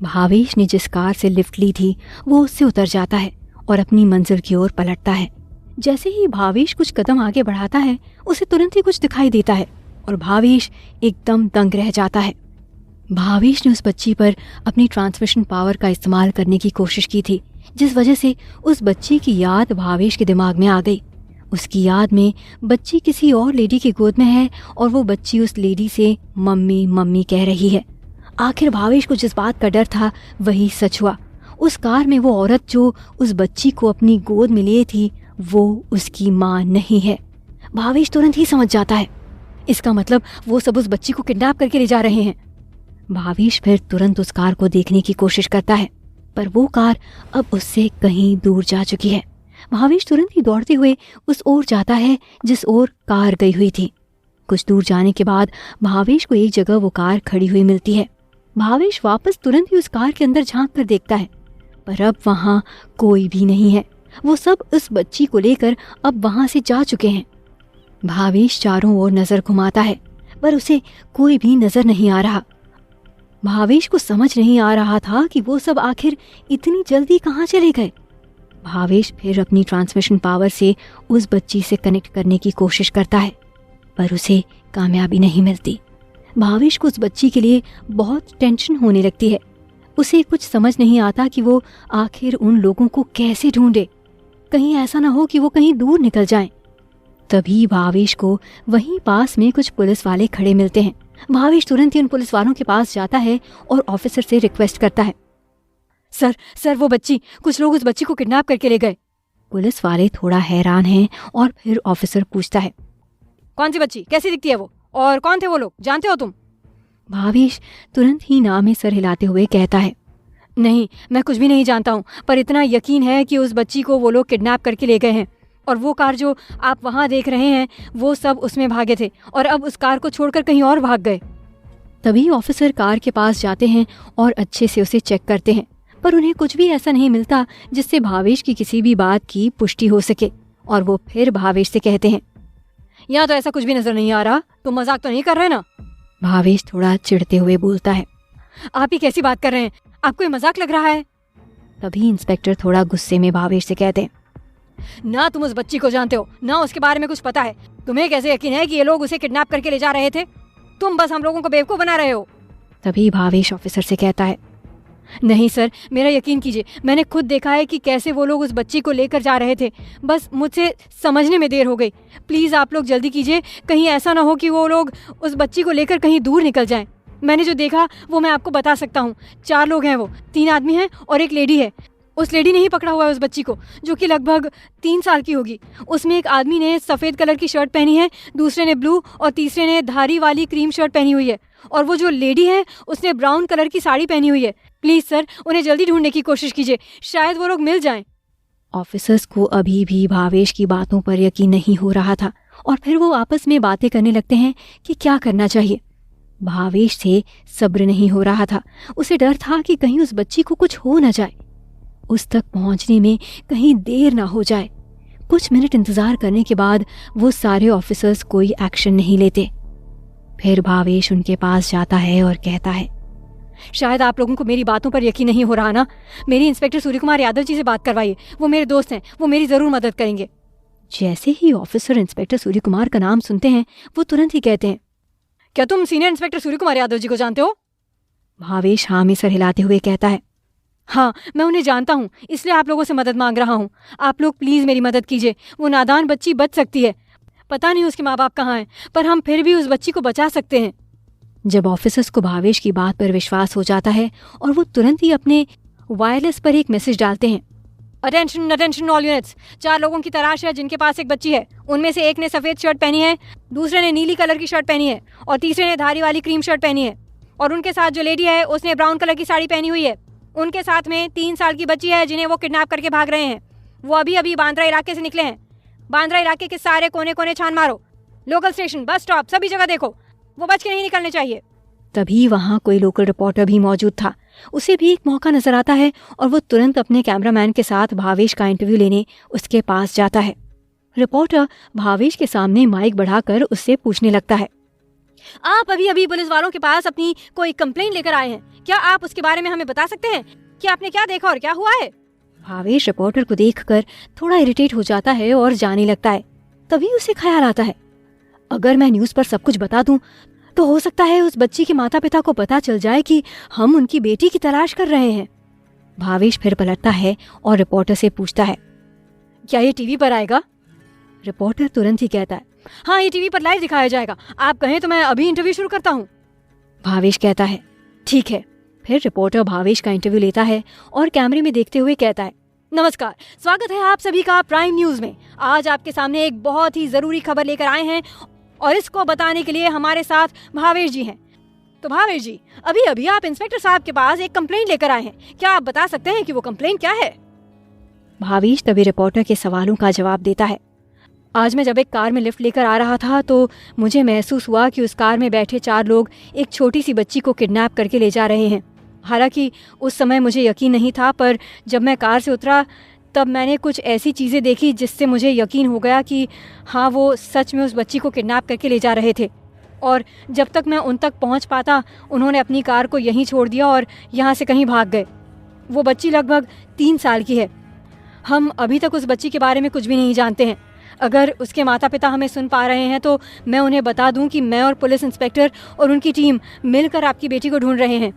भावेश ने जिस कार से लिफ्ट ली थी वो उससे उतर जाता है और अपनी मंजिल की ओर पलटता है। जैसे ही भावेश कुछ कदम आगे बढ़ाता है उसे तुरंत ही कुछ दिखाई देता है और भावेश एकदम दंग रह जाता है। भावेश ने उस बच्ची पर अपनी ट्रांसमिशन पावर का इस्तेमाल करने की कोशिश की थी, जिस वजह से उस बच्ची की याद भावेश के दिमाग में आ गई। उसकी याद में बच्ची किसी और लेडी की गोद में है और वो बच्ची उस लेडी से मम्मी मम्मी कह रही है। आखिर भावेश को जिस बात का डर था वही सच हुआ। उस कार में वो औरत जो उस बच्ची को अपनी गोद में लिए थी वो उसकी माँ नहीं है। भावेश तुरंत ही समझ जाता है, इसका मतलब वो सब उस बच्ची को किडनैप करके ले जा रहे हैं। भावेश फिर तुरंत उस कार को देखने की कोशिश करता है, पर वो कार अब उससे कहीं दूर जा चुकी है। भावेश तुरंत ही दौड़ते हुए उस ओर जाता है जिस ओर कार गई हुई थी। कुछ दूर जाने के बाद भावेश को एक जगह वो कार खड़ी हुई मिलती है। भावेश वापस तुरंत ही उस कार के अंदर झांक कर देखता है, पर अब वहां कोई भी नहीं है। वो सब उस बच्ची को लेकर अब वहां से जा चुके हैं। भावेश चारों ओर नजर घुमाता है, पर उसे कोई भी नजर नहीं आ रहा। भावेश को समझ नहीं आ रहा था कि वो सब आखिर इतनी जल्दी कहाँ चले गए। भावेश फिर अपनी ट्रांसमिशन पावर से उस बच्ची से कनेक्ट करने की कोशिश करता है, पर उसे कामयाबी नहीं मिलती। भावेश को उस बच्ची के लिए बहुत टेंशन होने लगती है। उसे कुछ समझ नहीं आता कि वो आखिर उन लोगों को कैसे ढूंढे। कहीं ऐसा ना हो कि वो कहीं दूर निकल जाएं। तभी भावेश को वहीं पास में कुछ पुलिस वाले खड़े मिलते हैं। भावेश तुरंत ही उन पुलिस वालों के पास जाता है और ऑफिसर से रिक्वेस्ट करता है, सर वो बच्ची, कुछ लोग उस बच्ची को किडनैप करके ले गए। पुलिस वाले थोड़ा हैरान हैं और फिर ऑफिसर पूछता है, कौन सी बच्ची, कैसी दिखती है वो, और कौन थे वो लोग, जानते हो तुम? भावेश तुरंत ही ना में सर हिलाते हुए कहता है, नहीं, मैं कुछ भी नहीं जानता हूँ, पर इतना यकीन है कि उस बच्ची को वो लोग किडनैप करके ले गए हैं और वो कार जो आप वहाँ देख रहे हैं वो सब उसमें भागे थे और अब उस कार को छोड़कर कहीं और भाग गए। तभी ऑफिसर कार के पास जाते हैं और अच्छे से उसे चेक करते हैं, पर उन्हें कुछ भी ऐसा नहीं मिलता जिससे भावेश की किसी भी बात की पुष्टि हो सके। और वो फिर भावेश से कहते हैं, यहाँ तो ऐसा कुछ भी नजर नहीं आ रहा, तुम मजाक तो नहीं कर रहे ना? भावेश थोड़ा चिढ़ते हुए बोलता है, आप ही कैसी बात कर रहे हैं, आपको ये मजाक लग रहा है? तभी इंस्पेक्टर थोड़ा गुस्से में भावेश से कहते हैं, ना तुम उस बच्ची को जानते हो, ना उसके बारे में कुछ पता है। तुम्हें कैसे यकीन है कि ये लोग उसे किडनैप करके ले जा रहे थे? तुम बस हम लोगों को बेवकूफ बना रहे हो। तभी भावेश ऑफिसर से कहता है, नहीं सर, मेरा यकीन कीजिए, मैंने खुद देखा है कि कैसे वो लोग उस बच्ची को लेकर जा रहे थे। बस मुझसे समझने में देर हो गई। प्लीज आप लोग जल्दी कीजिए, कहीं ऐसा ना हो कि वो लोग उस बच्ची को लेकर कहीं दूर निकल जाएं। मैंने जो देखा वो मैं आपको बता सकता हूँ। 4 लोग हैं, वो 3 आदमी हैं और एक लेडी है। उस लेडी ने ही पकड़ा हुआ है उस बच्ची को, जो कि लगभग 3 साल की होगी। उसमें एक आदमी ने सफ़ेद कलर की शर्ट पहनी है, दूसरे ने ब्लू और तीसरे ने धारी वाली क्रीम शर्ट पहनी हुई है, और वो जो लेडी है उसने ब्राउन कलर की साड़ी पहनी हुई है। प्लीज़ सर, उन्हें जल्दी ढूंढने की कोशिश कीजिए, शायद वो लोग मिल जाएं। ऑफिसर्स को अभी भी भावेश की बातों पर यकीन नहीं हो रहा था और फिर वो आपस में बातें करने लगते हैं कि क्या करना चाहिए। भावेश से सब्र नहीं हो रहा था। उसे डर था कि कहीं उस बच्ची को कुछ हो न जाए, उस तक पहुंचने में कहीं देर ना हो जाए। कुछ मिनट इंतजार करने के बाद वो सारे ऑफिसर्स कोई एक्शन नहीं लेते। फिर भावेश उनके पास जाता है और कहता है, शायद आप लोगों को मेरी बातों पर यकीन नहीं हो रहा ना? मेरी इंस्पेक्टर सूर्य कुमार यादव जी से बात करवाइए, वो मेरे दोस्त हैं, वो मेरी जरूर मदद करेंगे। जैसे ही ऑफिसर इंस्पेक्टर सूर्य कुमार का नाम सुनते हैं वो तुरंत ही कहते हैं, क्या तुम सीनियर इंस्पेक्टर सूर्य कुमार यादव जी को जानते हो? भावेश हाँ में सर हिलाते हुए कहता है, हाँ, मैं उन्हें जानता हूँ, इसलिए आप लोगों से मदद मांग रहा हूँ। आप लोग प्लीज मेरी मदद कीजिए, वो नादान बच्ची बच सकती है। पता नहीं उसके माँ बाप कहाँ हैं, पर हम फिर भी उस बच्ची को बचा सकते हैं। जब ऑफिसर्स को भावेश की बात पर विश्वास हो जाता है और वो तुरंत ही अपने वायरलेस पर एक मैसेज डालते हैं, अटेंशन अटेंशन ऑल यूनिट्स, 4 लोगों की तलाश है जिनके पास एक बच्ची है। उनमें से एक ने सफेद शर्ट पहनी है, दूसरे ने नीली कलर की शर्ट पहनी है और तीसरे ने धारी वाली क्रीम शर्ट पहनी है, और उनके साथ जो लेडी है उसने ब्राउन कलर की साड़ी पहनी हुई है। उनके साथ में 3 साल की बच्ची है जिन्हें वो किडनैप करके भाग रहे हैं। वो अभी अभी बांद्रा इलाके से निकले हैं। बांद्रा इलाके के सारे कोने कोने छान मारो, लोकल स्टेशन, बस स्टॉप, सभी जगह देखो, वो बच के नहीं निकलने चाहिए। तभी वहाँ कोई लोकल रिपोर्टर भी मौजूद था। उसे भी एक मौका नजर आता है और वो तुरंत अपने कैमरामैन के साथ भावेश का इंटरव्यू लेने उसके पास जाता है। रिपोर्टर भावेश के सामने माइक बढ़ाकर उससे पूछने लगता है, आप अभी अभी पुलिस वालों के पास अपनी कोई कंप्लेंट लेकर आए हैं, क्या आप उसके बारे में हमें बता सकते हैं कि आपने क्या देखा और क्या हुआ है? भावेश रिपोर्टर को देखकर थोड़ा इरिटेट हो जाता है और जाने लगता है। तभी उसे ख्याल आता है, अगर मैं न्यूज़ पर सब कुछ बता दूं तो हो सकता है उस बच्ची के माता पिता को पता चल जाए कि हम उनकी बेटी की तलाश कर रहे हैं। भावेश फिर पलटता है और रिपोर्टर से पूछता है, क्या ये टीवी पर आएगा? रिपोर्टर तुरंत ही कहता है, हाँ, ये टीवी पर लाइव दिखाया जाएगा। आप कहें तो मैं अभी इंटरव्यू शुरू करता हूँ। भावेश कहता है, ठीक है। फिर रिपोर्टर भावेश का इंटरव्यू लेता है और कैमरे में देखते हुए कहता है, नमस्कार, स्वागत है आप सभी का प्राइम न्यूज में। आज आपके सामने एक बहुत ही जरूरी खबर लेकर आए हैं और इसको बताने के लिए हमारे साथ भावेश जी हैं। तो भावेश जी, अभी अभी आप इंस्पेक्टर साहब के पास एक कंप्लेंट लेकर आए हैं, क्या आप बता सकते हैं कि वो कंप्लेंट क्या है? भावेश तभी रिपोर्टर के सवालों का जवाब देता है, आज मैं जब एक कार में लिफ्ट लेकर आ रहा था तो मुझे महसूस हुआ कि उस कार में बैठे 4 लोग एक छोटी सी बच्ची को किडनैप करके ले जा रहे हैं। हालांकि उस समय मुझे यकीन नहीं था, पर जब मैं कार से उतरा तब मैंने कुछ ऐसी चीज़ें देखी जिससे मुझे यकीन हो गया कि हाँ, वो सच में उस बच्ची को किडनैप करके ले जा रहे थे। और जब तक मैं उन तक पहुंच पाता उन्होंने अपनी कार को यहीं छोड़ दिया और यहाँ से कहीं भाग गए। वो बच्ची लगभग 3 साल की है। हम अभी तक उस बच्ची के बारे में कुछ भी नहीं जानते हैं। अगर उसके माता पिता हमें सुन पा रहे हैं तो मैं उन्हें बता दूं कि मैं और पुलिस इंस्पेक्टर और उनकी टीम मिलकर आपकी बेटी को ढूंढ रहे हैं।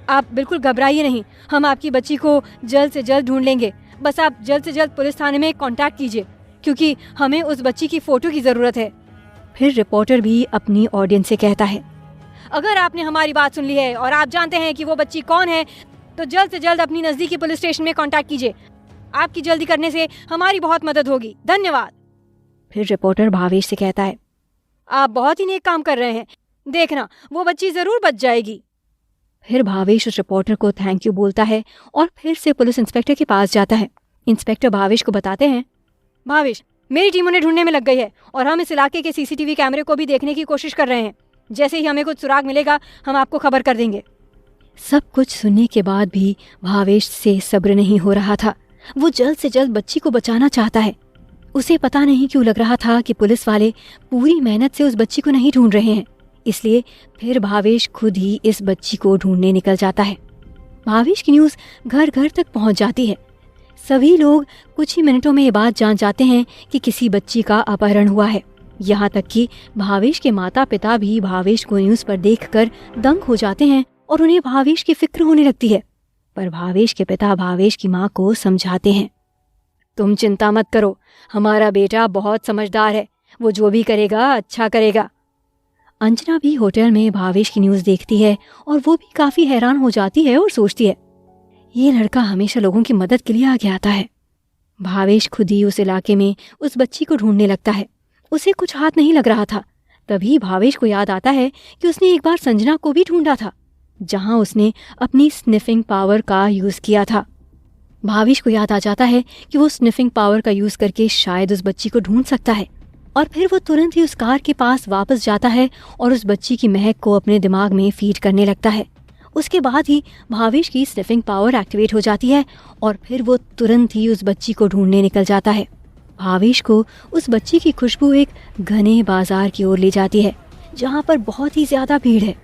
आप बिल्कुल घबराइए नहीं, हम आपकी बच्ची को जल्द से जल्द ढूंढ लेंगे। बस आप जल्द से जल्द पुलिस थाने में कांटेक्ट कीजिए, क्योंकि हमें उस बच्ची की फ़ोटो की ज़रूरत है। फिर रिपोर्टर भी अपनी ऑडियंस से कहता है, अगर आपने हमारी बात सुन ली है और आप जानते हैं कि वो बच्ची कौन है तो जल्द से जल्द अपनी नज़दीकी पुलिस स्टेशन में कांटेक्ट कीजिए। आपकी जल्दी करने से हमारी बहुत मदद होगी। धन्यवाद। फिर रिपोर्टर भावेश से कहता है, आप बहुत ही नेक काम कर रहे हैं, देखना वो बच्ची ज़रूर बच जाएगी। फिर भावेश उस रिपोर्टर को थैंक यू बोलता है और फिर से पुलिस इंस्पेक्टर के पास जाता है। इंस्पेक्टर भावेश को बताते हैं, भावेश, मेरी टीम उन्हें ढूंढने में लग गई है और हम इस इलाके के सीसीटीवी कैमरे को भी देखने की कोशिश कर रहे हैं। जैसे ही हमें कुछ सुराग मिलेगा हम आपको खबर कर देंगे। सब कुछ सुनने के बाद भी भावेश से सब्र नहीं हो रहा था। वो जल्द से जल्द बच्ची को बचाना चाहता है। उसे पता नहीं क्यों लग रहा था कि पुलिस वाले पूरी मेहनत से उस बच्ची को नहीं ढूंढ रहे हैं, इसलिए फिर भावेश खुद ही इस बच्ची को ढूंढने निकल जाता है। भावेश की न्यूज़ घर घर तक पहुंच जाती है। सभी लोग कुछ ही मिनटों में ये बात जान जाते हैं कि किसी बच्ची का अपहरण हुआ है। यहाँ तक कि भावेश के माता पिता भी भावेश को न्यूज़ पर देखकर दंग हो जाते हैं और उन्हें भावेश की फिक्र होने लगती है। पर भावेश के पिता भावेश की माँ को समझाते हैं, तुम चिंता मत करो, हमारा बेटा बहुत समझदार है, वो जो भी करेगा अच्छा करेगा। अंजना भी होटल में भावेश की न्यूज़ देखती है और वो भी काफ़ी हैरान हो जाती है और सोचती है, ये लड़का हमेशा लोगों की मदद के लिए आगे आता है। भावेश खुद ही उस इलाके में उस बच्ची को ढूंढने लगता है। उसे कुछ हाथ नहीं लग रहा था। तभी भावेश को याद आता है कि उसने एक बार संजना को भी ढूंढा था, जहां उसने अपनी स्निफिंग पावर का यूज़ किया था। भावेश को याद आ जाता है कि वो स्निफिंग पावर का यूज़ करके शायद उस बच्ची को ढूंढ सकता है। और फिर वो तुरंत ही उस कार के पास वापस जाता है और उस बच्ची की महक को अपने दिमाग में फीड करने लगता है। उसके बाद ही भावेश की स्निफिंग पावर एक्टिवेट हो जाती है और फिर वो तुरंत ही उस बच्ची को ढूंढने निकल जाता है। भावेश को उस बच्ची की खुशबू एक घने बाजार की ओर ले जाती है, जहाँ पर बहुत ही ज़्यादा भीड़ है।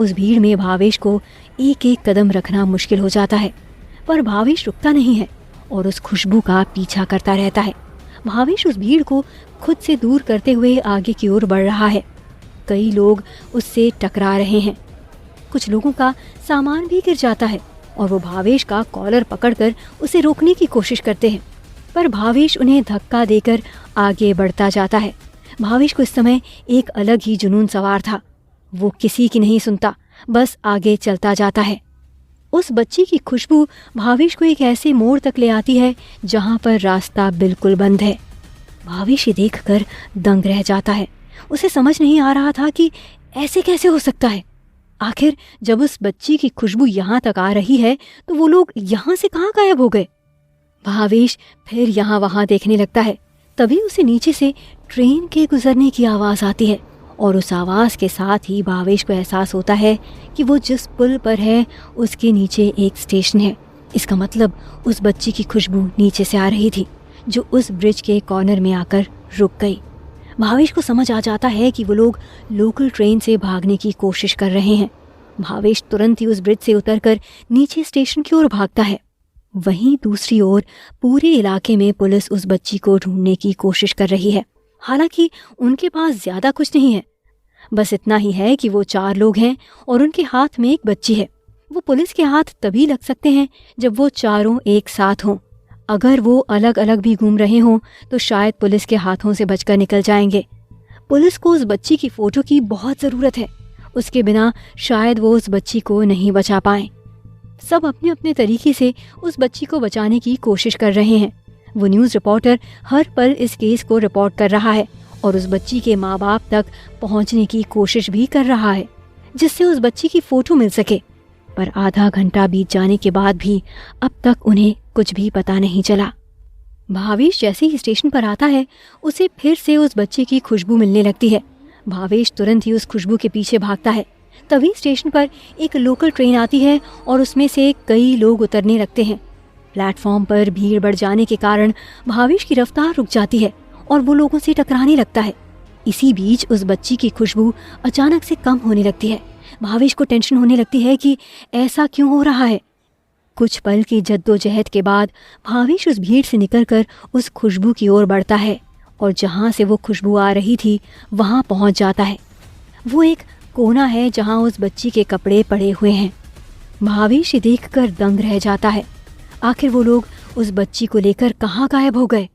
उस भीड़ में भावेश को एक एक कदम रखना मुश्किल हो जाता है, पर भावेश रुकता नहीं है और उस खुशबू का पीछा करता रहता है। भावेश उस भीड़ को खुद से दूर करते हुए आगे की ओर बढ़ रहा है। कई लोग उससे टकरा रहे हैं। कुछ लोगों का सामान भी गिर जाता है और वो भावेश का कॉलर पकड़कर उसे रोकने की कोशिश करते हैं, पर भावेश उन्हें धक्का देकर आगे बढ़ता जाता है। भावेश को इस समय एक अलग ही जुनून सवार था। वो किसी की नहीं सुनता, बस आगे चलता जाता है। उस बच्ची की खुशबू भावेश को एक ऐसे मोड़ तक ले आती है जहाँ पर रास्ता बिल्कुल बंद है। भावेश ये देखकर दंग रह जाता है। उसे समझ नहीं आ रहा था कि ऐसे कैसे हो सकता है। आखिर जब उस बच्ची की खुशबू यहाँ तक आ रही है तो वो लोग यहाँ से कहाँ गायब हो गए। भावेश फिर यहाँ वहाँ देखने लगता है। तभी उसे नीचे से ट्रेन के गुजरने की आवाज़ आती है और उस आवाज़ के साथ ही भावेश को एहसास होता है कि वो जिस पुल पर है उसके नीचे एक स्टेशन है। इसका मतलब उस बच्ची की खुशबू नीचे से आ रही थी, जो उस ब्रिज के कॉर्नर में आकर रुक गई। भावेश को समझ आ जाता है कि वो लोग लोकल ट्रेन से भागने की कोशिश कर रहे हैं। भावेश तुरंत ही उस ब्रिज से उतरकर नीचे स्टेशन की ओर भागता है। वहीं दूसरी ओर पूरे इलाके में पुलिस उस बच्ची को ढूंढने की कोशिश कर रही है। हालांकि उनके पास ज्यादा कुछ नहीं है, बस इतना ही है कि वो 4 लोग हैं और उनके हाथ में एक बच्ची है। वो पुलिस के हाथ तभी लग सकते हैं जब वो चारों एक साथ हों। अगर वो अलग अलग भी घूम रहे हों तो शायद पुलिस के हाथों से बचकर निकल जाएंगे। पुलिस को उस बच्ची की फोटो की बहुत ज़रूरत है, उसके बिना शायद वो उस बच्ची को नहीं बचा पाएं। सब अपने अपने तरीके से उस बच्ची को बचाने की कोशिश कर रहे हैं। वो न्यूज़ रिपोर्टर हर पल इस केस को रिपोर्ट कर रहा है और उस बच्ची के माँ बाप तक पहुंचने की कोशिश भी कर रहा है, जिससे उस बच्ची की फोटो मिल सके। पर आधा घंटा बीत जाने के बाद भी अब तक उन्हें कुछ भी पता नहीं चला। भावेश जैसे ही स्टेशन पर आता है, उसे फिर से उस बच्चे की खुशबू मिलने लगती है। भावेश तुरंत ही उस खुशबू के पीछे भागता है। तभी स्टेशन पर एक लोकल ट्रेन आती है और उसमें से कई लोग उतरने लगते हैं। प्लेटफॉर्म पर भीड़ बढ़ जाने के कारण भावेश की रफ्तार रुक जाती है और वो लोगों से टकराने लगता है। इसी बीच उस बच्ची की खुशबू अचानक से कम होने लगती है। भावेश को टेंशन होने लगती है कि ऐसा क्यों हो रहा है। कुछ पल की जद्दोजहद के बाद भावेश उस भीड़ से निकलकर उस खुशबू की ओर बढ़ता है और जहाँ से वो खुशबू आ रही थी वहाँ पहुँच जाता है। वो एक कोना है जहाँ उस बच्ची के कपड़े पड़े हुए हैं। भावेश देखकर दंग रह जाता है। आखिर वो लोग उस बच्ची को लेकर कहाँ गायब हो गए।